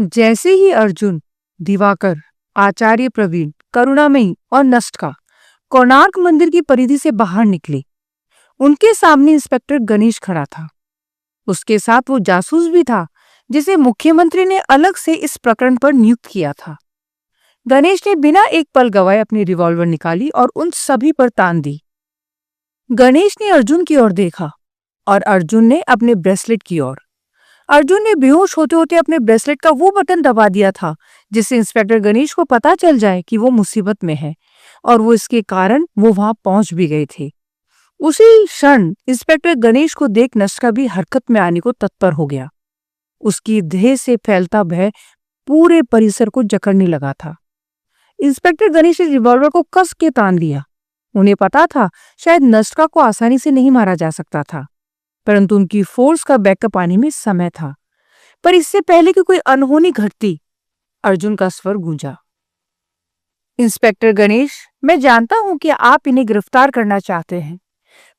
जैसे ही अर्जुन, दिवाकर, आचार्य प्रवीण, करुणामयी और नष्टका कोणार्क मंदिर की परिधि से बाहर निकले, उनके सामने इंस्पेक्टर गणेश खड़ा था। उसके साथ वो जासूस भी था जिसे मुख्यमंत्री ने अलग से इस प्रकरण पर नियुक्त किया था। गणेश ने बिना एक पल गवाए अपनी रिवॉल्वर निकाली और उन सभी पर तान दी। गणेश ने अर्जुन की ओर देखा और अर्जुन ने अपने ब्रेसलेट की ओर। अर्जुन ने बेहोश होते होते अपने ब्रेसलेट का वो बटन दबा दिया था जिससे इंस्पेक्टर गणेश को पता चल जाए कि वो मुसीबत में है, और वो इसके कारण वो वहां पहुंच भी गए थे। उसी क्षण इंस्पेक्टर गणेश को देख नष्टका भी हरकत में आने को तत्पर हो गया। उसकी देह से फैलता भय पूरे परिसर को जकड़ने लगा था। इंस्पेक्टर गणेश ने रिवॉल्वर को कस के तान लिया। उन्हें पता था शायद नष्टका को आसानी से नहीं मारा जा सकता था, परंतु उनकी फोर्स का बैकअप आने में समय था। पर इससे पहले कि कोई अनहोनी घटती, अर्जुन का स्वर गूंजा। इंस्पेक्टर गणेश, मैं जानता हूं कि आप इन्हें गिरफ्तार करना चाहते हैं,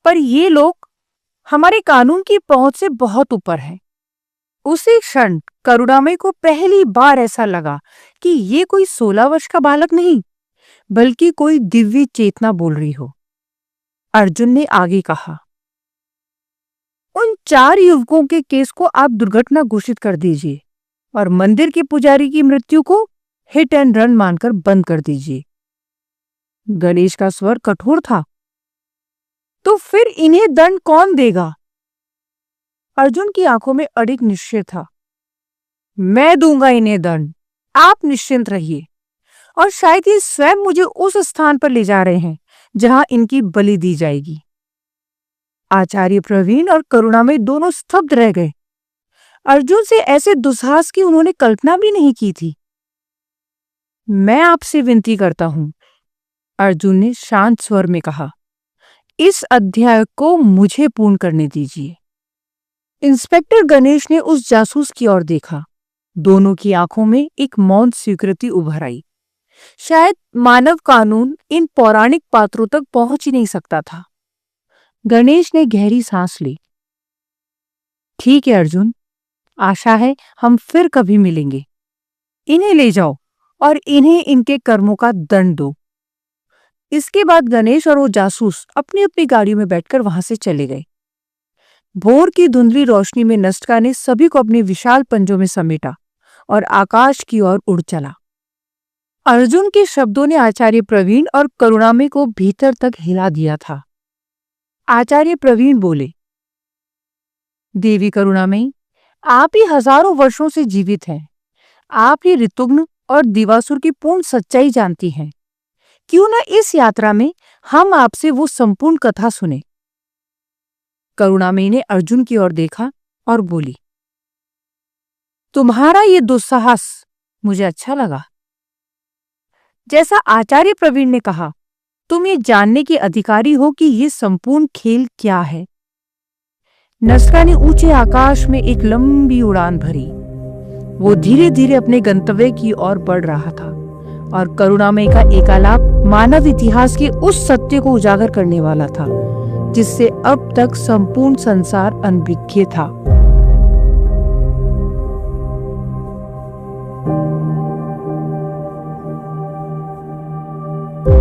पर ये लोग हमारे कानून की पहुंच से बहुत ऊपर हैं। उसी क्षण करुणामयी को पहली बार ऐसा लगा कि ये कोई 16 वर्ष का बालक नहीं, बल्कि कोई दिव्य चेतना बोल रही हो। अर्जुन ने आगे कहा, उन 4 युवकों के केस को आप दुर्घटना घोषित कर दीजिए और मंदिर के पुजारी की मृत्यु को हिट एंड रन मानकर बंद कर दीजिए। गणेश का स्वर कठोर था। तो फिर इन्हें दंड कौन देगा? अर्जुन की आंखों में अडिग निश्चय था। मैं दूंगा इन्हें दंड, आप निश्चिंत रहिए। और शायद ये स्वयं मुझे उस स्थान पर ले जा रहे हैं जहां इनकी बलि दी जाएगी। आचार्य प्रवीण और करुणामयी दोनों स्तब्ध रह गए। अर्जुन से ऐसे दुस्साहस की उन्होंने कल्पना भी नहीं की थी। मैं आपसे विनती करता हूं, अर्जुन ने शांत स्वर में कहा, इस अध्याय को मुझे पूर्ण करने दीजिए। इंस्पेक्टर गणेश ने उस जासूस की ओर देखा। दोनों की आंखों में एक मौन स्वीकृति उभर आई। शायद मानव कानून इन पौराणिक पात्रों तक पहुंच ही नहीं सकता था। गणेश ने गहरी सांस ली। ठीक है अर्जुन, आशा है हम फिर कभी मिलेंगे। इन्हें ले जाओ और इन्हें इनके कर्मों का दंड दो। इसके बाद गणेश और वो जासूस अपनी अपनी गाड़ियों में बैठकर वहां से चले गए। भोर की धुंधली रोशनी में नष्टका ने सभी को अपने विशाल पंजों में समेटा और आकाश की ओर उड़ चला। अर्जुन के शब्दों ने आचार्य प्रवीण और करुणामयी को भीतर तक हिला दिया था। आचार्य प्रवीण बोले, देवी करुणामयी, आप ही हजारों वर्षों से जीवित हैं। आप ही ऋतुघ्न और दिवासुर की पूर्ण सच्चाई जानती हैं। क्यों न इस यात्रा में हम आपसे वो संपूर्ण कथा सुने। करुणामयी ने अर्जुन की ओर देखा और बोली, तुम्हारा ये दुस्साहस मुझे अच्छा लगा। जैसा आचार्य प्रवीण ने कहा, तुम ये जानने के अधिकारी हो कि ये संपूर्ण खेल क्या है। नष्टका ने ऊंचे आकाश में एक लंबी उड़ान भरी। वो धीरे धीरे अपने गंतव्य की ओर बढ़ रहा था और करुणामयी का एकालाप मानव इतिहास के उस सत्य को उजागर करने वाला था जिससे अब तक संपूर्ण संसार अनभिज्ञ था।